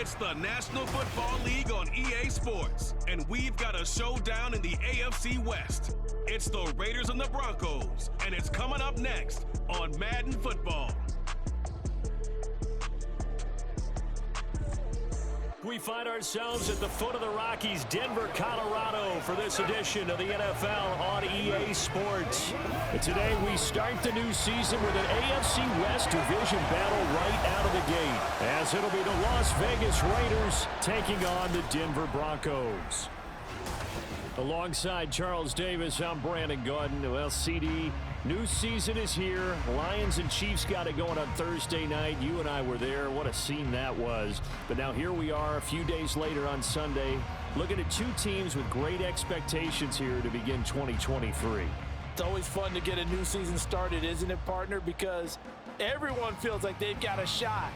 It's the National Football League on EA Sports, and we've got a showdown in the AFC West. It's the Raiders and the Broncos, and it's coming up next on Madden Football. We find ourselves at the foot of the Rockies, Denver, Colorado, for this edition of the NFL on EA Sports. And today we start the new season with an AFC West division battle right out of the gate, as it'll be the Las Vegas Raiders taking on the Denver Broncos. Alongside Charles Davis, I'm Brandon Gaudin. Well, CD, new season is here. Lions and Chiefs got it going on Thursday night. You and I were there. What a scene that was. But now here we are a few days later on Sunday, looking at two teams with great expectations here to begin 2023. It's always fun to get a new season started, isn't it, partner? Because everyone feels like they've got a shot.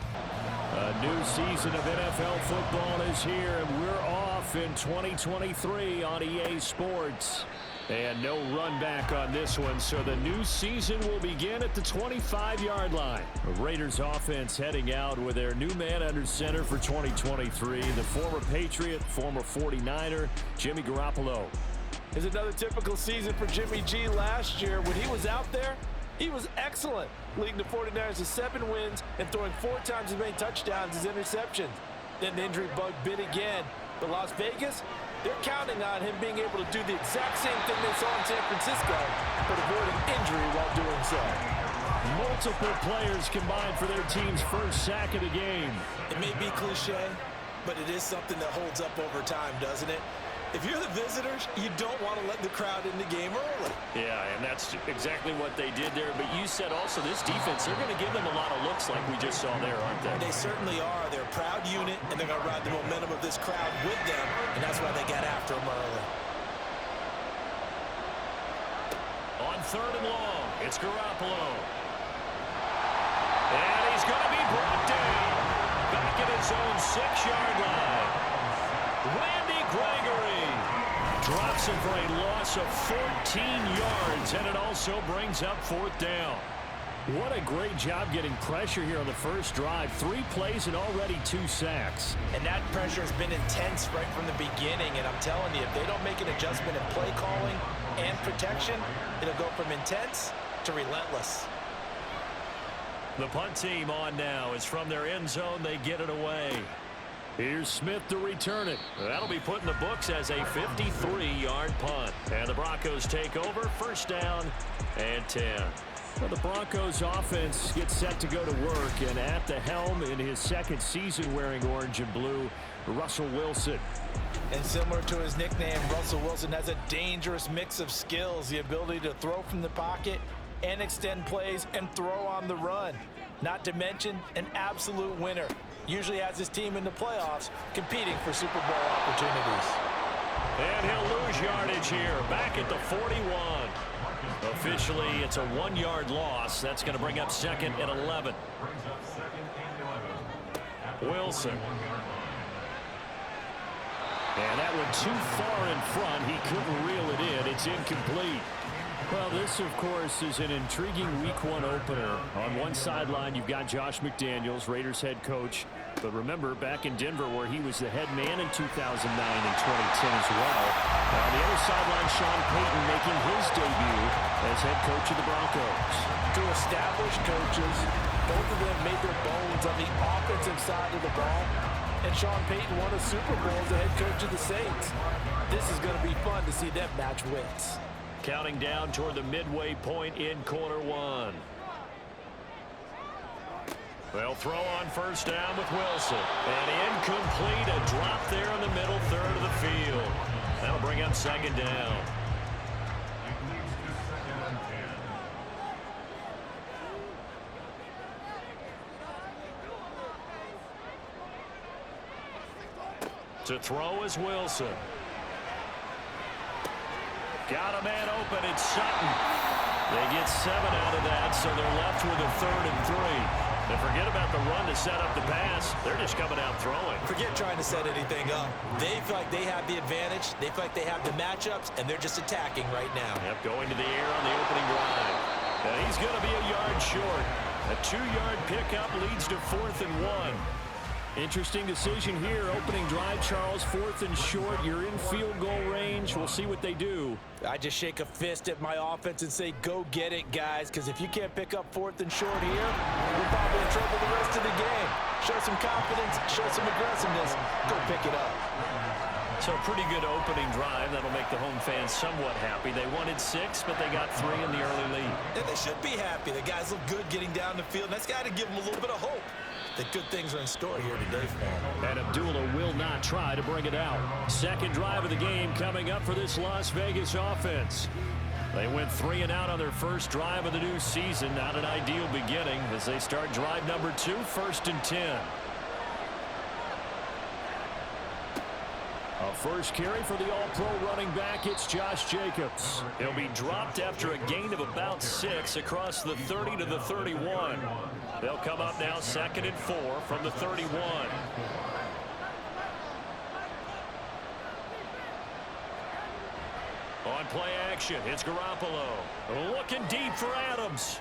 A new season of NFL football is here, and we're off in 2023 on EA Sports. And no run back on this one, so the new season will begin at the 25-yard line. The Raiders offense heading out with their new man under center for 2023, the former Patriot, former 49er, Jimmy Garoppolo. It's another typical season for Jimmy G. Last year, when he was out there, he was excellent, leading the 49ers to 7 wins and throwing 4 times as many touchdowns as interceptions. Then the injury bug bit again. But Las Vegas, they're counting on him being able to do the exact same thing they saw in San Francisco, but avoiding injury while doing so. Multiple players combined for their team's first sack of the game. It may be cliche, but it is something that holds up over time, doesn't it? If you're the visitors, you don't want to let the crowd in the game early. Yeah, and that's exactly what they did there. But you said also this defense, they're going to give them a lot of looks like we just saw there, aren't they? They certainly are. They're a proud unit, and they're going to ride the momentum of this crowd with them, and that's why they got after them early. On 3rd and long, it's Garoppolo. And he's going to be brought down back at his own 6-yard line. Randy Gregory drops him for a loss of 14 yards, and it also brings up 4th down. What a great job getting pressure here on the first drive. 3 plays and already 2 sacks. And that pressure has been intense right from the beginning, and I'm telling you, if they don't make an adjustment in play calling and protection, it'll go from intense to relentless. The punt team on now. Is from their end zone. They get it away. Here's Smith to return it. That'll be put in the books as a 53-yard punt. And the Broncos take over. 1st down and 10. Well, the Broncos offense gets set to go to work. And at the helm in his 2nd season wearing orange and blue, Russell Wilson. And similar to his nickname, Russell Wilson has a dangerous mix of skills. The ability to throw from the pocket and extend plays and throw on the run. Not to mention an absolute winner. Usually has his team in the playoffs competing for Super Bowl opportunities. And he'll lose yardage here, back at the 41. Officially, it's a 1-yard loss. That's going to bring up 2nd and 11. Wilson. And that one too far in front. He couldn't reel it in. It's incomplete. Well, this, of course, is an intriguing Week 1 opener. On one sideline, you've got Josh McDaniels, Raiders head coach. But remember, back in Denver, where he was the head man in 2009 and 2010 as well. On the other sideline, Sean Payton making his debut as head coach of the Broncos. 2 established coaches. Both of them made their bones on the offensive side of the ball. And Sean Payton won a Super Bowl as the head coach of the Saints. This is going to be fun to see them match wits. Counting down toward the midway point in quarter 1. They'll throw on 1st down with Wilson. And incomplete, a drop there in the middle 3rd of the field. That'll bring up 2nd down. To throw is Wilson. Got a man open. It's Sutton. They get 7 out of that, so they're left with a 3rd and 3. And forget about the run to set up the pass. They're just coming out throwing. Forget trying to set anything up. They feel like they have the advantage. They feel like they have the matchups, and they're just attacking right now. Yep, going to the air on the opening drive. And he's going to be a yard short. A 2-yard pickup leads to 4th and 1. Interesting decision here. Opening drive, Charles, 4th and short. You're in field goal range. We'll see what they do. I just shake a fist at my offense and say, go get it, guys, because if you can't pick up 4th and short here, you're probably in trouble the rest of the game. Show some confidence, show some aggressiveness, go pick it up. So a pretty good opening drive. That'll make the home fans somewhat happy. They wanted 6, but they got 3 in the early lead. And they should be happy. The guys look good getting down the field. That's got to give them a little bit of hope that good things are in store here today for them. And Abdullah will not try to bring it out. Second drive of the game coming up for this Las Vegas offense. They went 3 and out on their first drive of the new season. Not an ideal beginning as they start drive number 2, 1st and 10. A first carry for the all-pro running back, it's Josh Jacobs. He'll be dropped after a gain of about 6 across the 30 to the 31. They'll come up now 2nd and 4 from the 31. On play action, it's Garoppolo. Looking deep for Adams.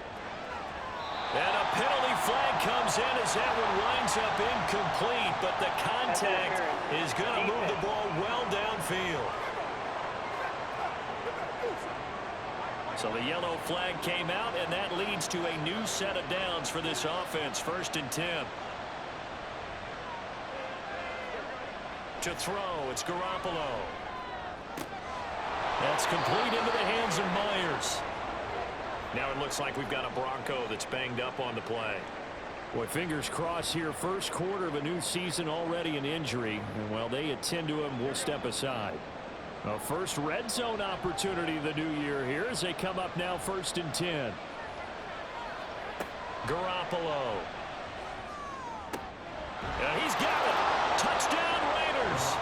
And a penalty flag comes in as that one winds up incomplete, but the contact is going to move the ball well downfield. So the yellow flag came out, and that leads to a new set of downs for this offense. 1st and 10. To throw, it's Garoppolo. That's complete into the hands of Myers. Now it looks like we've got a Bronco that's banged up on the play. Boy, fingers crossed here. First quarter of a new season, already an injury. And while they attend to him, we'll step aside. A first red zone opportunity the new year here as they come up now 1st and 10. Garoppolo. He's got it. Touchdown Raiders.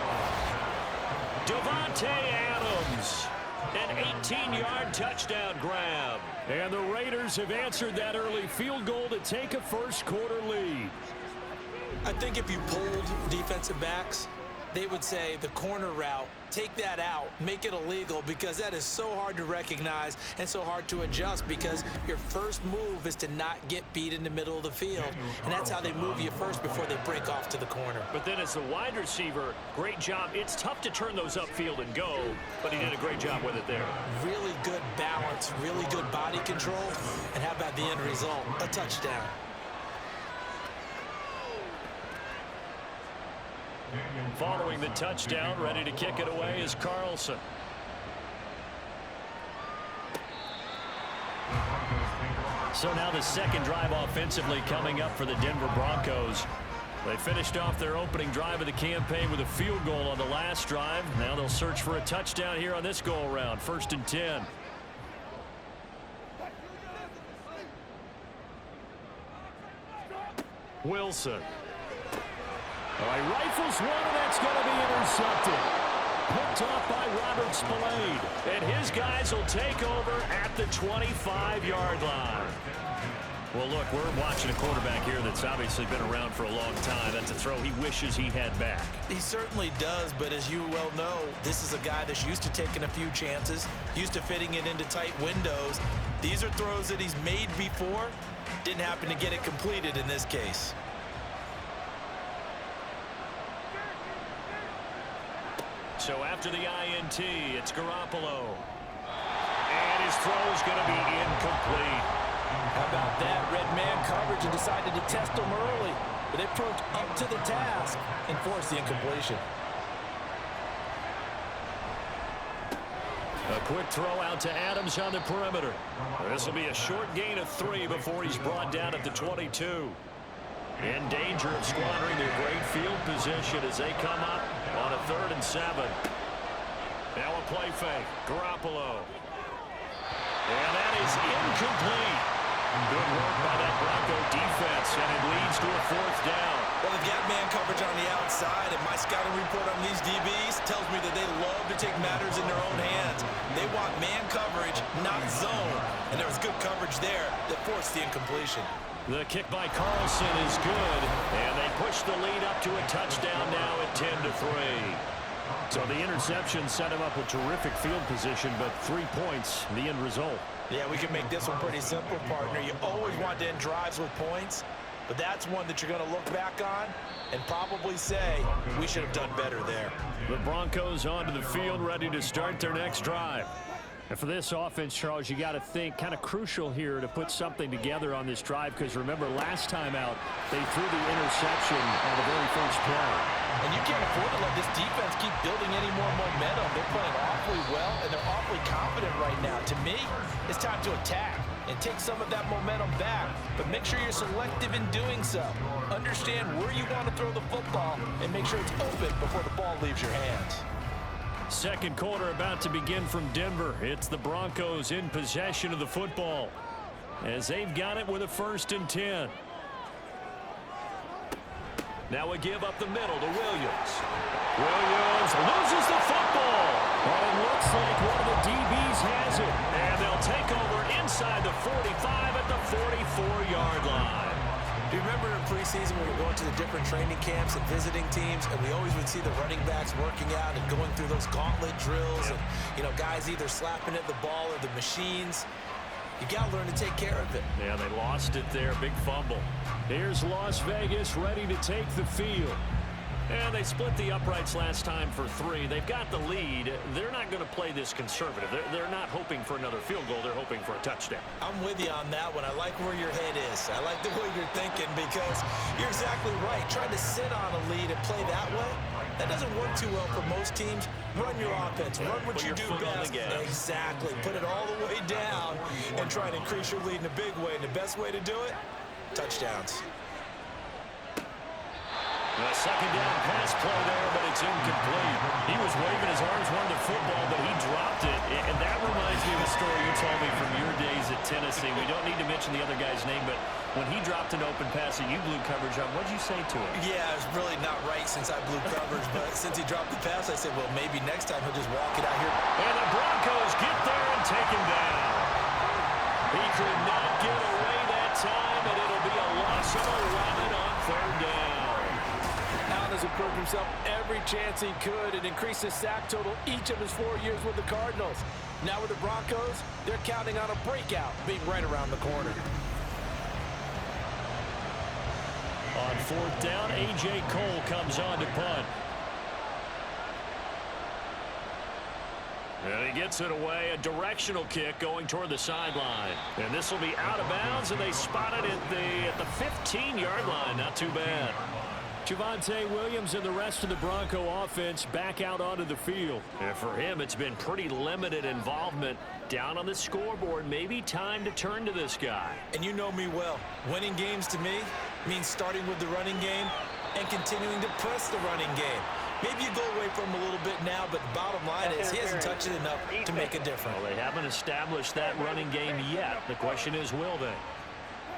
Davante Adams. An 18-yard touchdown grab. And the Raiders have answered that early field goal to take a first quarter lead. I think if you polled defensive backs, they would say the corner route, take that out, make it illegal, because that is so hard to recognize and so hard to adjust, because your first move is to not get beat in the middle of the field, and that's how they move you first before they break off to the corner. But then as the wide receiver, great job. It's tough to turn those upfield and go, but he did a great job with it there. Really good balance, really good body control, and how about the end result? A touchdown. Following the touchdown, ready to kick it away is Carlson. So now the second drive offensively coming up for the Denver Broncos. They finished off their opening drive of the campaign with a field goal on the last drive. Now they'll search for a touchdown here on this go-around. 1st and 10. Wilson. He rifles one, and that's going to be intercepted. Picked off by Robert Spillane. And his guys will take over at the 25-yard line. Well, look, we're watching a quarterback here that's obviously been around for a long time. That's a throw he wishes he had back. He certainly does, but as you well know, this is a guy that's used to taking a few chances, used to fitting it into tight windows. These are throws that he's made before. Didn't happen to get it completed in this case. So after the INT, it's Garoppolo. And his throw is going to be incomplete. How about that? Red man coverage and decided to test him early. But they proved up to the task and forced the incompletion. A quick throw out to Adams on the perimeter. This will be a short gain of 3 before he's brought down at the 22. In danger of squandering their great field position as they come up on a 3rd and 7. Now a play fake. Garoppolo. And that is incomplete. Good work by that Bronco defense, and it leads to a 4th down. Well, the gap man coverage on the outside, and my scouting report on these DBs tells me that they love to take matters in their own hands. They want man coverage, not zone. And there was good coverage there that forced the incompletion. The kick by Carlson is good, and they push the lead up to a touchdown now at 10-3. So the interception set him up a terrific field position, but 3 points, the end result. Yeah, we can make this one pretty simple, partner. You always want to end drives with points, But that's one that you're going to look back on and probably say, we should have done better there. The Broncos onto the field, ready to start their next drive. And for this offense, Charles, you got to think kind of crucial here to put something together on this drive, because remember, last time out, they threw the interception on the very first play. And you can't afford to let this defense keep building any more momentum. They're playing awfully well, and they're awfully confident right now. To me, it's time to attack and take some of that momentum back, but make sure you're selective in doing so. Understand where you want to throw the football and make sure it's open before the ball leaves your hands. Second quarter about to begin from Denver. It's the Broncos in possession of the football as they've got it with a 1st and 10. Now a give up the middle to Williams. Williams loses the football. But it looks like one of the DBs has it. And they'll take over inside the 45 at the 44-yard line. Do you remember in preseason when we were going to the different training camps and visiting teams, and we always would see the running backs working out and going through those gauntlet drills, and, you know, guys either slapping at the ball or the machines? You got to learn to take care of it. Yeah, they lost it there. Big fumble. Here's Las Vegas ready to take the field. And they split the uprights last time for 3. They've got the lead. They're not going to play this conservative. They're not hoping for another field goal. They're hoping for a touchdown. I'm with you on that one. I like where your head is. I like the way you're thinking, because you're exactly right. Trying to sit on a lead and play that way, that doesn't work too well for most teams. Run your offense. Run what you do best. Exactly. Put it all the way down and try and increase your lead in a big way. And the best way to do it, touchdowns. A second down pass play there, but it's incomplete. He was waving his arms, wanted the football, but he dropped it. And that reminds me of a story you told me from your days at Tennessee. We don't need to mention the other guy's name, but when he dropped an open pass that you blew coverage on, what'd you say to him? Yeah, it was really not right since I blew coverage, but since he dropped the pass, I said, well, maybe next time he'll just walk it out here. And the Broncos get there and take him down. He could not get away that time, and it'll be a loss of 11 on 3rd down. Allen has improved himself every chance he could and increased his sack total each of his 4 years with the Cardinals. Now with the Broncos, they're counting on a breakout being right around the corner. On 4th down, A.J. Cole comes on to punt. And he gets it away, a directional kick going toward the sideline. And this will be out of bounds, and they spot it at the 15-yard line. Not too bad. Javonte Williams and the rest of the Bronco offense back out onto the field. And for him, it's been pretty limited involvement down on the scoreboard. Maybe time to turn to this guy. And you know me well. Winning games to me means starting with the running game and continuing to press the running game. Maybe you go away from him a little bit now, but the bottom line is he hasn't touched it enough to make a difference. Well, they haven't established that running game yet. The question is, will they?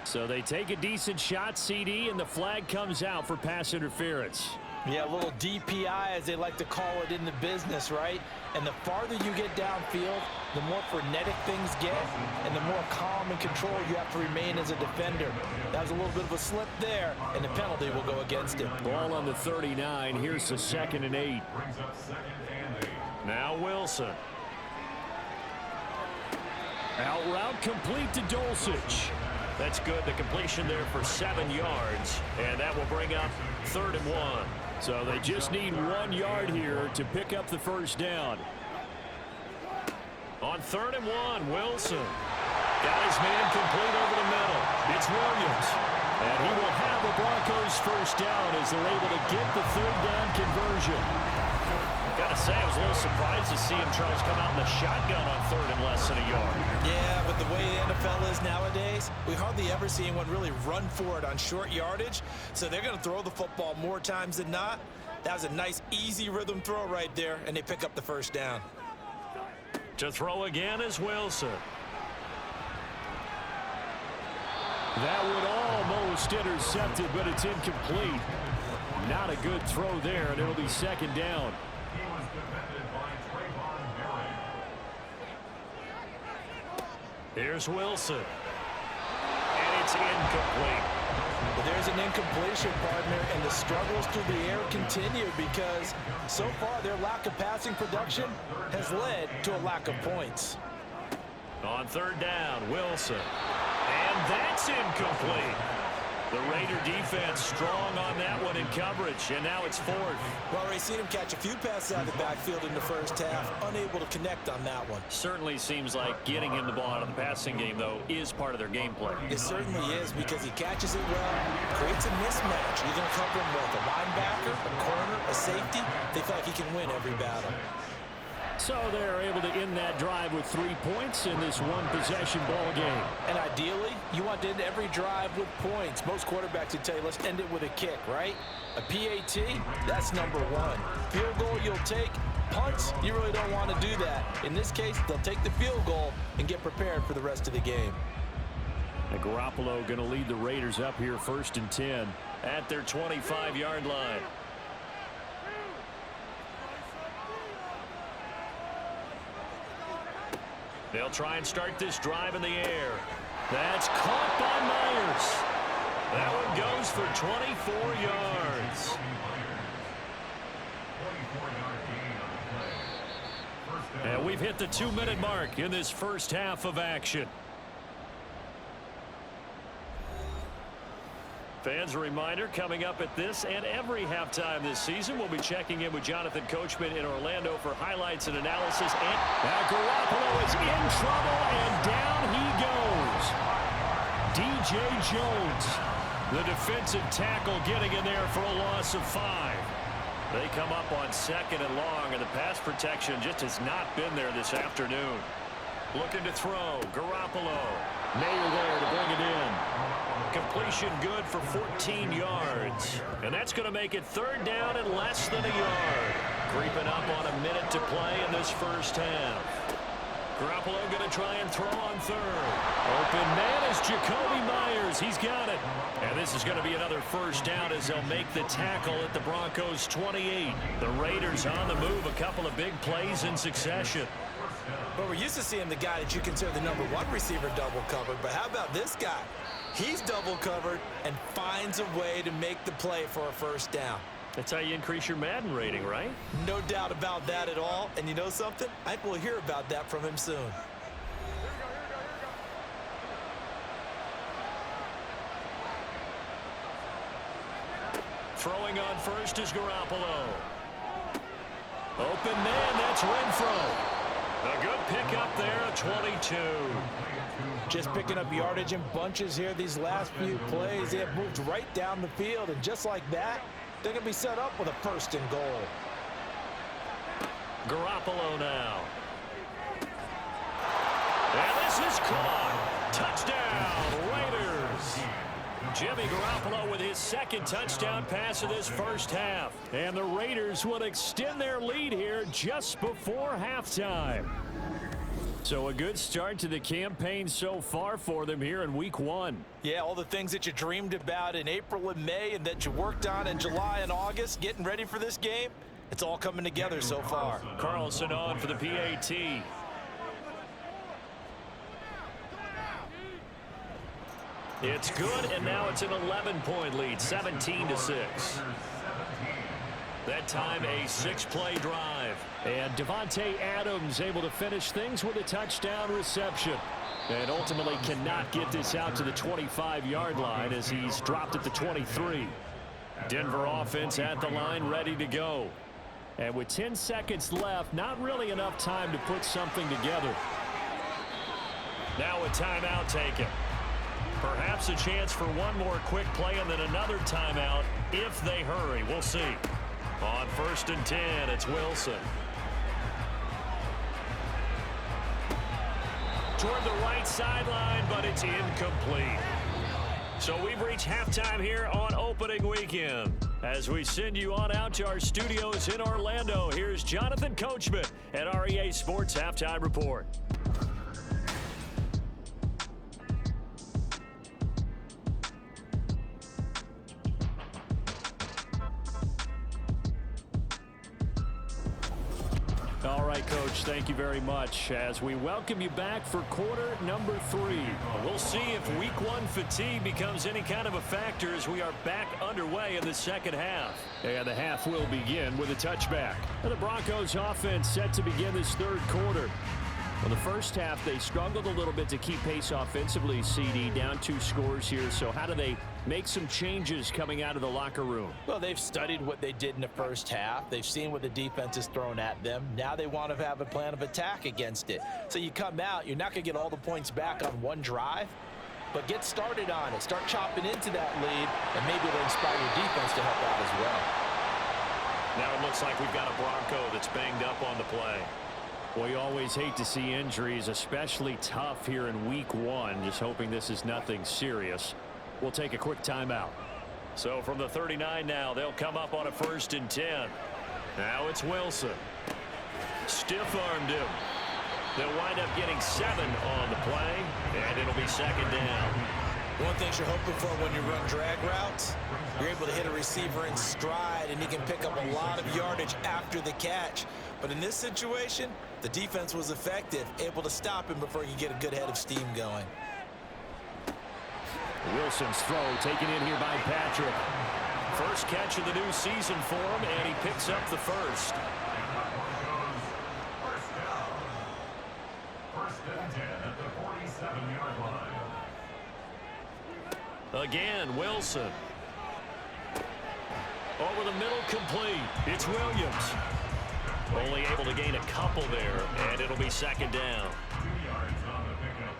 So they take a decent shot, CD, and the flag comes out for pass interference. Yeah, a little DPI, as they like to call it in the business, right? And the farther you get downfield, the more frenetic things get, and the more calm and control you have to remain as a defender. That was a little bit of a slip there, and the penalty will go against him. Ball on the 39. Here's the 2nd and 8. Now Wilson. Out route complete to Dulcich. That's good. The completion there for 7 yards, and that will bring up 3rd and 1. So they just need 1 yard here to pick up the 1st down. On 3rd and 1, Wilson got his man complete over the middle. It's Williams, and he will have the Broncos 1st down as they're able to get the 3rd down conversion. Gotta say, I was a little surprised to see him, Charles, come out in the shotgun on 3rd and less than a yard. Yeah, but the way the NFL is nowadays, we hardly ever see anyone really run for it on short yardage. So they're going to throw the football more times than not. That was a nice, easy rhythm throw right there, and they pick up the 1st down. To throw again is Wilson. That would almost intercept it, but it's incomplete. Not a good throw there, and it'll be 2nd down. Here's Wilson. And it's incomplete. But there's an incompletion, partner, and the struggles through the air continue because so far their lack of passing production has led to a lack of points. On 3rd down, Wilson. And that's incomplete. The Raider defense strong on that one in coverage, and now it's fourth. Well, already seen him catch a few passes out of the backfield in the first half, unable to connect on that one. Certainly seems like getting him the ball out of the passing game, though, is part of their game plan. It certainly is, because he catches it well, creates a mismatch. You're going to cover him with a linebacker, a corner, a safety. They feel like he can win every battle. So they're able to end that drive with 3 points in this one-possession ball game. And ideally, you want to end every drive with points. Most quarterbacks would tell you, let's end it with a kick, right? A PAT, that's number one. Field goal you'll take. Punts, you really don't want to do that. In this case, they'll take the field goal and get prepared for the rest of the game. And Garoppolo going to lead the Raiders up here 1st and 10 at their 25-yard line. They'll try and start this drive in the air. That's caught by Myers. That one goes for 24 yards. And we've hit the 2-minute mark in this first half of action. Fans, a reminder, coming up at this and every halftime this season, we'll be checking in with Jonathan Coachman in Orlando for highlights and analysis. And now Garoppolo is in trouble, and down he goes. DJ Jones, the defensive tackle, getting in there for a loss of 5. They come up on 2nd and long, and the pass protection just has not been there this afternoon. Looking to throw, Garoppolo. Mayer there to bring it in. Completion good for 14 yards. And that's going to make it 3rd down and less than a yard. Creeping up on a minute to play in this first half. Garoppolo going to try and throw on 3rd. Open man is Jacoby Myers. He's got it. And this is going to be another 1st down as they'll make the tackle at the Broncos 28. The Raiders on the move. A couple of big plays in succession. But we're used to seeing the guy that you consider the number 1 receiver double covered. But how about this guy? He's double covered and finds a way to make the play for a 1st down. That's how you increase your Madden rating, right? No doubt about that at all. And you know something? I think we'll hear about that from him soon. Throwing on first is Garoppolo. Open man, that's Renfro. A good pickup there at 22. Just picking up yardage in bunches here these last few plays. They have moved right down the field, and just like that, they're going to be set up with a 1st and goal. Garoppolo now. And this is caught. Touchdown, Raiders. Jimmy Garoppolo with his 2nd touchdown pass of this first half. And the Raiders will extend their lead here just before halftime. So a good start to the campaign so far for them here in week 1. Yeah, all the things that you dreamed about in April and May and that you worked on in July and August, getting ready for this game, it's all coming together so far. Carlson on for the PAT. It's good, and now it's an 11-point lead, 17-6. That time a 6-play drive. And Devontae Adams able to finish things with a touchdown reception. And ultimately cannot get this out to the 25-yard line as he's dropped at the 23. Denver offense at the line ready to go. And with 10 seconds left, not really enough time to put something together. Now a timeout taken. Perhaps a chance for one more quick play and then another timeout if they hurry. We'll see. On 1st and 10, it's Wilson. Toward the right sideline, but it's incomplete. So we've reached halftime here on opening weekend. As we send you on out to our studios in Orlando, here's Jonathan Coachman at our EA Sports Halftime Report. All right, Coach, thank you very much as we welcome you back for quarter number 3. We'll see if week 1 fatigue becomes any kind of a factor as we are back underway in the second half. And the half will begin with a touchback. And the Broncos offense set to begin this 3rd quarter. Well, the first half, they struggled a little bit to keep pace offensively, CD, down 2 scores here. So how do they make some changes coming out of the locker room? Well, they've studied what they did in the first half. They've seen what the defense has thrown at them. Now they want to have a plan of attack against it. So you come out, you're not going to get all the points back on one drive, but get started on it. Start chopping into that lead, and maybe it'll inspire your defense to help out as well. Now it looks like we've got a Bronco that's banged up on the play. Well, you always hate to see injuries, especially tough here in week 1. Just hoping this is nothing serious. We'll take a quick timeout. So from the 39 now, they'll come up on a 1st and 10. Now it's Wilson. Stiff-armed him. They'll wind up getting 7 on the play, and it'll be 2nd down. One thing you're hoping for when you run drag routes, you're able to hit a receiver in stride, and he can pick up a lot of yardage after the catch. But in this situation, the defense was effective, able to stop him before he could get a good head of steam going. Wilson's throw taken in here by Patrick. First catch of the new season for him, and he picks up the first. Again, Wilson. Over the middle, complete. It's Williams. Only able to gain a couple there, and it'll be 2nd down. 2 yards on the pickup.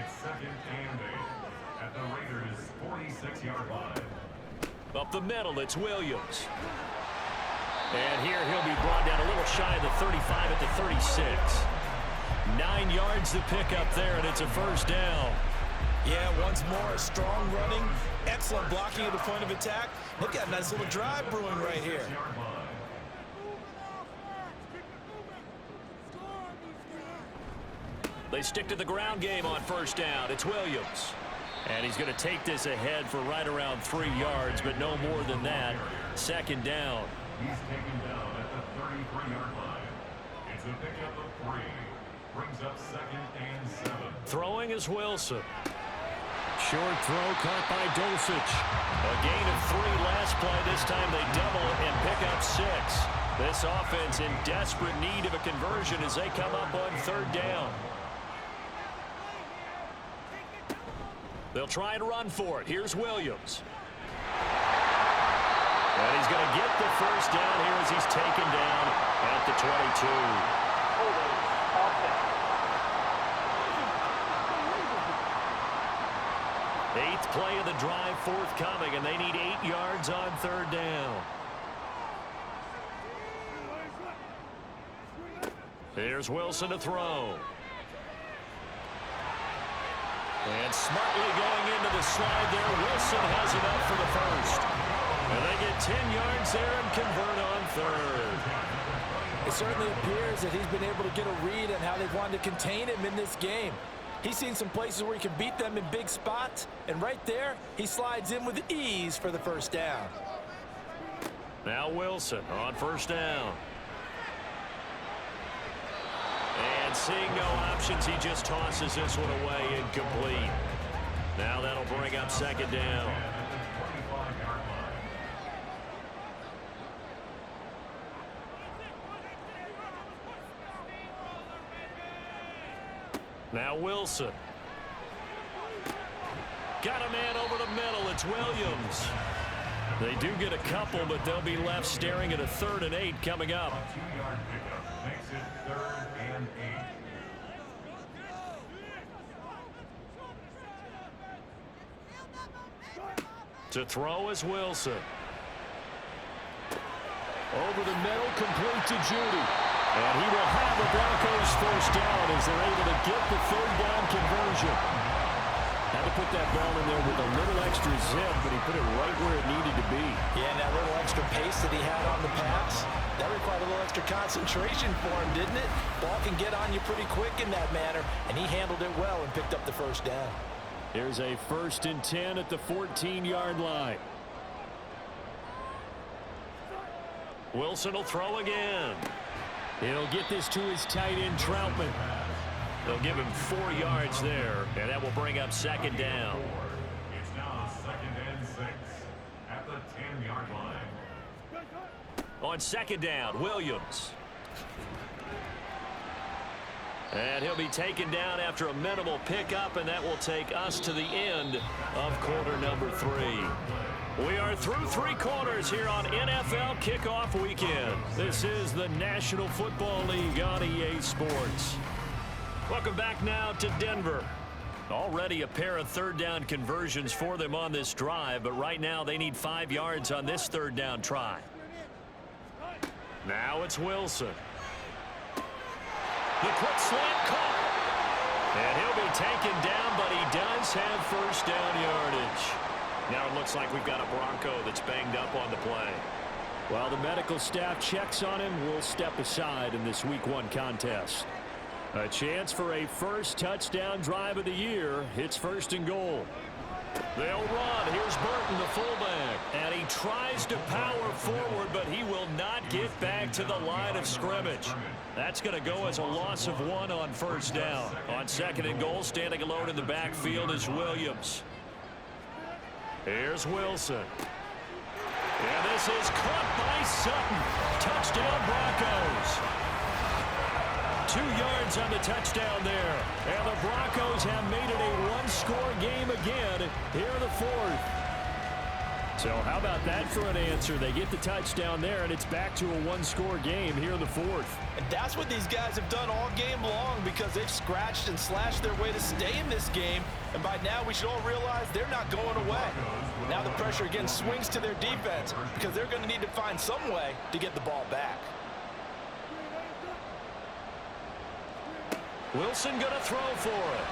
It's 2nd and 8 at the Raiders' 46-yard line. Up the middle, it's Williams. And here he'll be brought down a little shy of the 35 at the 36. 9 yards to pick up there, and it's a 1st down. Yeah, once more, strong running, excellent blocking at the point of attack. Look at a nice little drive brewing right here. They stick to the ground game on 1st down. It's Williams. And he's going to take this ahead for right around 3 yards, but no more than that. 2nd down. He's taken down at the 33-yard line. It's a pickup of 3. Brings up 2nd and 7. Throwing is Wilson. Short throw caught by Dulcich. A gain of 3 last play. This time they double and pick up 6. This offense in desperate need of a conversion as they come up on 3rd down. They'll try and run for it. Here's Williams. And he's going to get the 1st down here as he's taken down at the 22. 8th play of the drive forthcoming, and they need 8 yards on 3rd down. Here's Wilson to throw. And smartly going into the slide there, Wilson has enough for the 1st. And they get 10 yards there and convert on 3rd. It certainly appears that he's been able to get a read on how they've wanted to contain him in this game. He's seen some places where he can beat them in big spots, and right there, he slides in with ease for the 1st down. Now Wilson on 1st down. And seeing no options, he just tosses this one away incomplete. Now that'll bring up 2nd down. Now Wilson. Got a man over the middle. It's Williams. They do get a couple, but they'll be left staring at a 3rd and 8 coming up. 2-yard pickup makes it 3rd and 8. To throw is Wilson. Over the middle, complete to Judy. And he will have the Broncos 1st down as they're able to get the 3rd down conversion. Had to put that ball in there with a little extra zip, but he put it right where it needed to be. Yeah, and that little extra pace that he had on the pass, that required a little extra concentration for him, didn't it? Ball can get on you pretty quick in that manner, and he handled it well and picked up the 1st down. Here's a 1st and 10 at the 14-yard line. Wilson will throw again. He'll get this to his tight end, Troutman. They'll give him 4 yards there, and that will bring up 2nd down. It's now 2nd and 6 at the 10-yard line. On 2nd down, Williams. And he'll be taken down after a minimal pickup, and that will take us to the end of quarter number 3. We are through 3 quarters here on NFL Kickoff Weekend. This is the National Football League on EA Sports. Welcome back now to Denver. Already a pair of third down conversions for them on this drive, but right now they need 5 yards on this third down try. Now it's Wilson. The quick slant caught. And he'll be taken down, but he does have first down yardage. Now it looks like we've got a Bronco that's banged up on the play. While the medical staff checks on him, we'll step aside in this Week 1 contest. A chance for a first touchdown drive of the year. It's 1st and goal. They'll run. Here's Burton, the fullback. And he tries to power forward, but he will not get back to the line of scrimmage. That's going to go as a loss of 1 on first down. On 2nd and goal, standing alone in the backfield is Williams. Here's Wilson. And this is caught by Sutton. Touchdown Broncos. 2 yards on the touchdown there. And the Broncos have made it a 1-score game again here in the 4th. So how about that for an answer? They get the touchdown there, and it's back to a 1-score game here in the 4th. And that's what these guys have done all game long, because they've scratched and slashed their way to stay in this game. And by now, we should all realize they're not going away. Now the pressure again swings to their defense, because they're going to need to find some way to get the ball back. Wilson going to throw for it.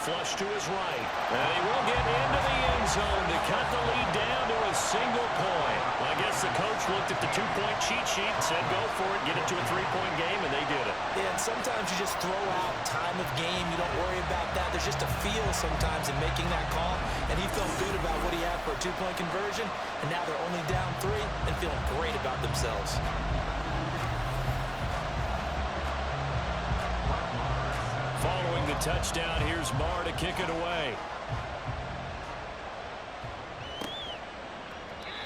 Flush to his right. And he will get into the end zone to cut the lead down to a single point. I guess the coach looked at the 2-point cheat sheet and said, go for it, get it to a 3-point game, and they did it. Yeah, and sometimes you just throw out time of game. You don't worry about that. There's just a feel sometimes in making that call, and he felt good about what he had for a 2-point conversion, and now they're only down 3 and feeling great about themselves. Following the touchdown, here's Marr to kick it away.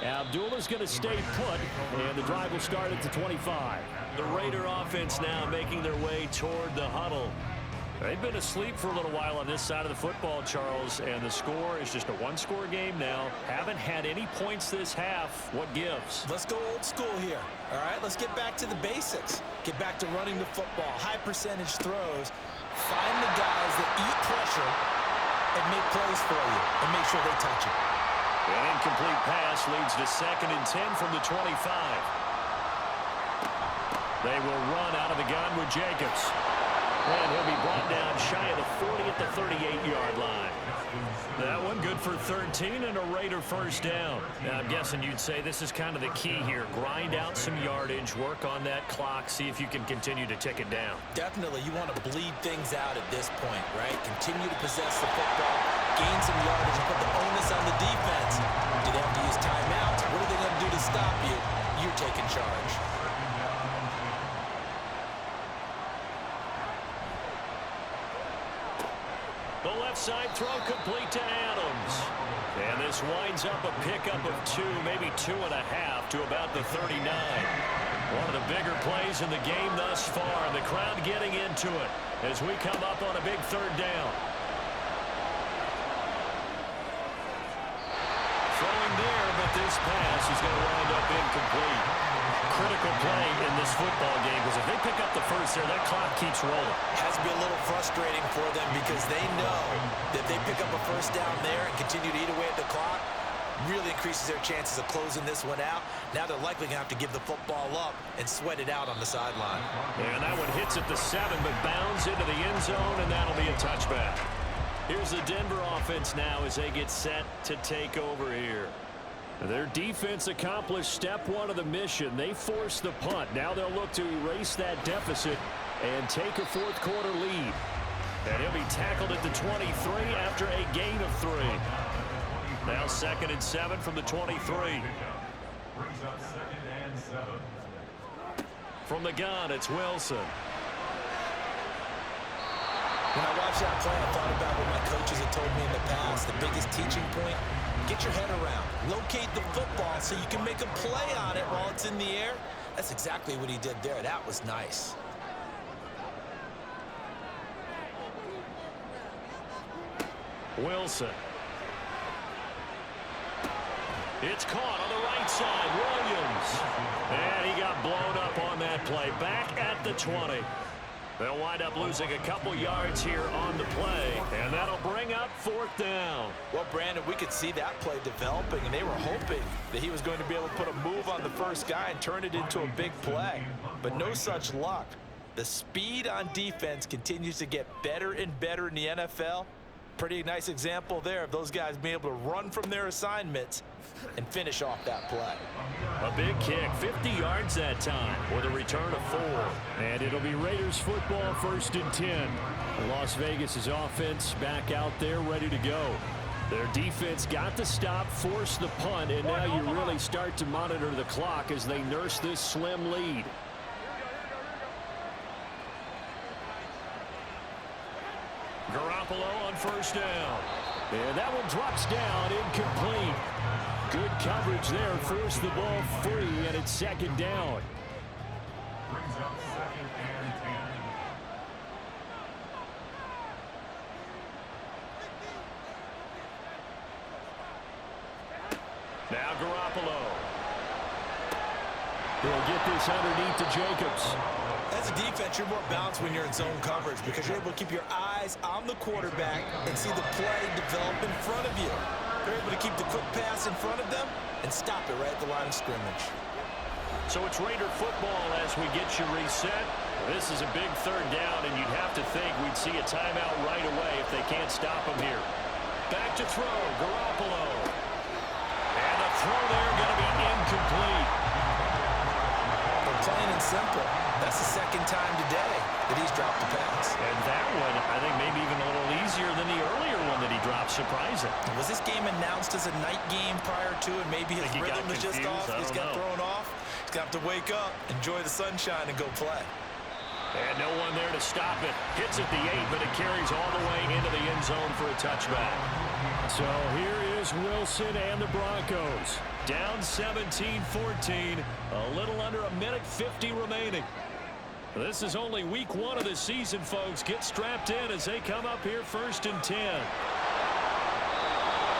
Abdullah's going to stay put, and the drive will start at the 25. The Raider offense now making their way toward the huddle. They've been asleep for a little while on this side of the football, Charles, and the score is just a 1-score game now. Haven't had any points this half. What gives? Let's go old school here. All right, let's get back to the basics. Get back to running the football, high percentage throws. Find the guys that eat pressure and make plays for you and make sure they touch it. An incomplete pass leads to 2nd and 10 from the 25. They will run out of the gun with Jacobs. And he'll be brought down shy of the 40 at the 38-yard line. That one good for 13 and a Raider first down. Now, I'm guessing you'd say this is kind of the key here. Grind out some yardage, work on that clock, see if you can continue to tick it down. Definitely, you want to bleed things out at this point, right? Continue to possess the football, gain some yardage, and put the onus on the defense. Do they have to use timeouts? What are they going to do to stop you? You're taking charge. The left side throw complete to Adams. And this winds up a pickup of 2, maybe 2.5 to about the 39. One of the bigger plays in the game thus far, and the crowd getting into it as we come up on a big third down. Throwing there, but this pass is going to wind up incomplete. Critical play in this football game, because if they pick up the first there, that clock keeps rolling. Has to be a little frustrating for them, because they know that they pick up a first down there and continue to eat away at the clock, really increases their chances of closing this one out. Now they're likely going to have to give the football up and sweat it out on the sideline. And that one hits at the 7, but bounds into the end zone, and that'll be a touchback. Here's the Denver offense now as they get set to take over here. Their defense accomplished step 1 of the mission. They forced the punt. Now they'll look to erase that deficit and take a 4th quarter lead. And he'll be tackled at the 23 after a gain of 3. Now 2nd and 7 from the 23. Brings up 2nd and 7. From the gun, it's Wilson. When I watched that play, I thought about what my coaches had told me in the past. The biggest teaching point, get your head around. Locate the football so you can make a play on it while it's in the air. That's exactly what he did there. That was nice. Wilson. It's caught on the right side. Williams. And he got blown up on that play. Back at the 20. They'll wind up losing a couple yards here on the play, and that'll bring up 4th down. Well, Brandon, we could see that play developing, and they were hoping that he was going to be able to put a move on the first guy and turn it into a big play. But no such luck. The speed on defense continues to get better and better in the NFL. Pretty nice example there of those guys being able to run from their assignments and finish off that play. A big kick, 50 yards that time with a return of 4. And it'll be Raiders football, 1st and 10. Las Vegas' offense back out there ready to go. Their defense got the stop, forced the punt, and now you really start to monitor the clock as they nurse this slim lead. Garoppolo on 1st down. And that one drops down, incomplete. Good coverage there, forced the ball free, and it's 2nd down. Brings up 2nd and 10. Now Garoppolo. He'll get this underneath to Jacobs. As a defense, you're more balanced when you're in zone coverage because you're able to keep your eyes on the quarterback and see the play develop in front of you. You're able to keep the quick pass in front of them and stop it right at the line of scrimmage. So it's Raider football as we get you reset. This is a big 3rd down, and you'd have to think we'd see a timeout right away if they can't stop him here. Back to throw, Garoppolo. And the throw there going to be incomplete. But plain and simple, that's the 2nd time today that he's dropped the pass. And that one, I think maybe even a little easier than the earlier one that he dropped, surprising. Was this game announced as a night game prior to, and maybe his rhythm is just off? He's got thrown off. He's got to wake up, enjoy the sunshine, and go play. And no one there to stop it. Hits at the 8, but it carries all the way into the end zone for a touchback. So here is Wilson and the Broncos. Down 17-14. A little under a minute 50 remaining. This is only week 1 of the season, folks. Get strapped in as they come up here 1st and 10.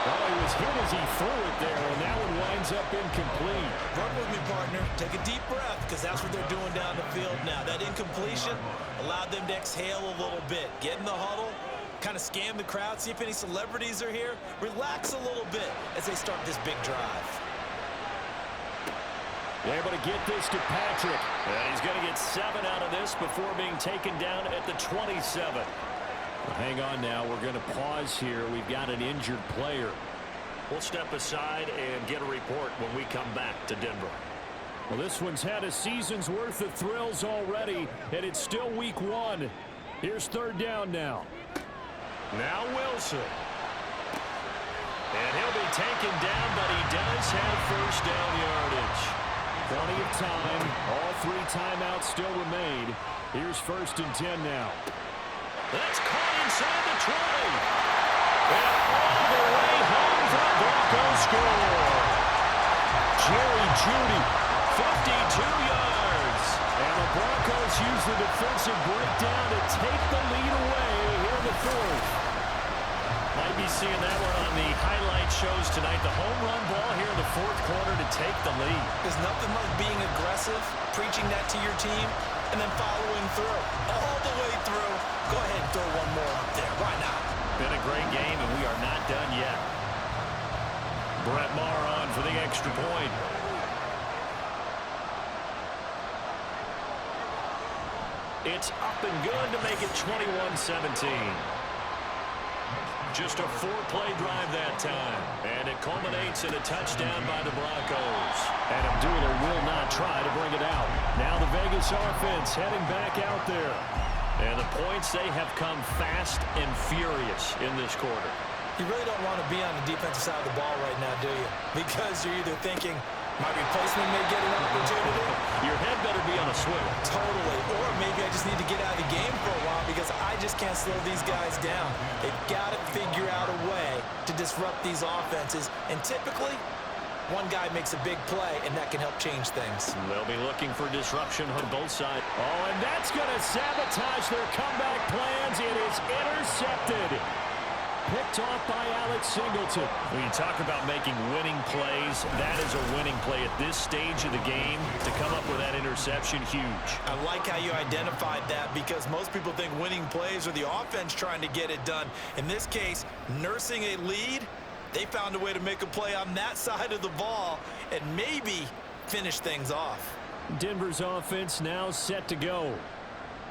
Oh, he was hit as he threw it there, and that one winds up incomplete. Run with me, partner. Take a deep breath, because that's what they're doing down the field now. That incompletion allowed them to exhale a little bit. Get in the huddle, kind of scan the crowd, see if any celebrities are here. Relax a little bit as they start this big drive. They're able to get this to Patrick. And he's going to get 7 out of this before being taken down at the 27. Well, hang on now. We're going to pause here. We've got an injured player. We'll step aside and get a report when we come back to Denver. Well, this one's had a season's worth of thrills already, and it's still week 1. Here's 3rd down now. Now Wilson. And he'll be taken down, but he does have 1st down yardage. Plenty of time. All 3 timeouts still remain. Here's 1st and 10 now. That's caught inside the 20. And all the way home for the Broncos score. Jerry Jeudy, 52 yards. And the Broncos use the defensive breakdown to take the lead away here in the 4th. Might be seeing that one on the highlight shows tonight. The home run ball here in the 4th quarter to take the lead. There's nothing like being aggressive, preaching that to your team, and then following through. All the way through. Go ahead and throw one more up there. Why not? Been a great game, and we are not done yet. Brett Maher on for the extra point. It's up and good to make it 21-17. Just a 4-play drive that time. And it culminates in a touchdown by the Broncos. And Abdullah will not try to bring it out. Now the Vegas offense heading back out there. And the points, they have come fast and furious in this quarter. You really don't want to be on the defensive side of the ball right now, do you? Because you're either thinking, my replacement may get an opportunity. Your head better be on a swivel. Totally. Or maybe I just need to get out of the game for a while because I just can't slow these guys down. They've got to figure out a way to disrupt these offenses. And typically, one guy makes a big play, and that can help change things. They'll be looking for disruption on both sides. Oh, and that's going to sabotage their comeback plans. It is intercepted. picked off by Alex Singleton. When you talk about making winning plays, that is a winning play at this stage of the game. To come up with that interception, huge. I like how you identified that, because most people think winning plays are the offense trying to get it done. In this case, nursing a lead, they found a way to make a play on that side of the ball and maybe finish things off. Denver's offense now set to go.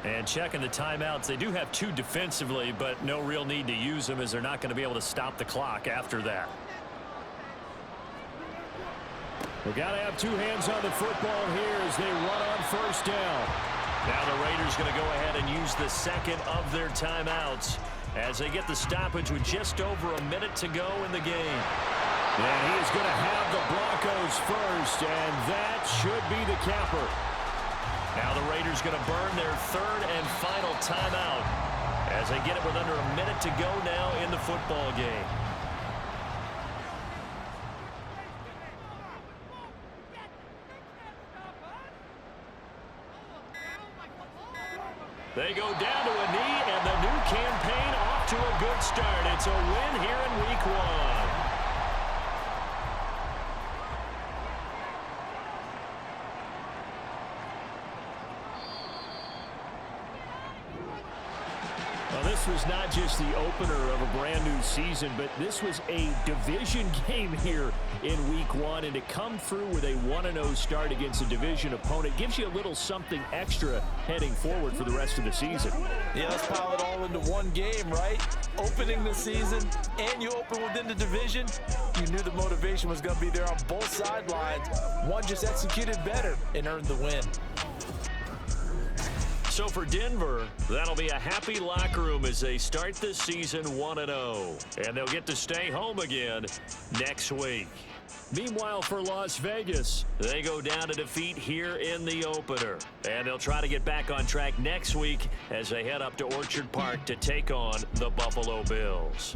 And checking the timeouts, they do have 2 defensively, but no real need to use them as they're not going to be able to stop the clock after that. We've got to have 2 hands on the football here as they run on first down. Now the Raiders going to go ahead and use the second of their timeouts as they get the stoppage with just over a minute to go in the game. And he is going to have the Broncos first, and that should be the capper. Now the Raiders going to burn their 3rd and final timeout as they get it with under a minute to go now in the football game. They go down to a knee, and the new campaign off to a good start. It's a win here in week 1. This was not just the opener of a brand new season, but this was a division game here in week 1, and to come through with a 1-0 start against a division opponent gives you a little something extra heading forward for the rest of the season. Yeah, let's pile it all into one game, right? Opening the season, and you open within the division. You knew the motivation was going to be there on both sidelines. One just executed better and earned the win. So for Denver, that'll be a happy locker room as they start this season 1-0. And they'll get to stay home again next week. Meanwhile, for Las Vegas, they go down to defeat here in the opener. And they'll try to get back on track next week as they head up to Orchard Park to take on the Buffalo Bills.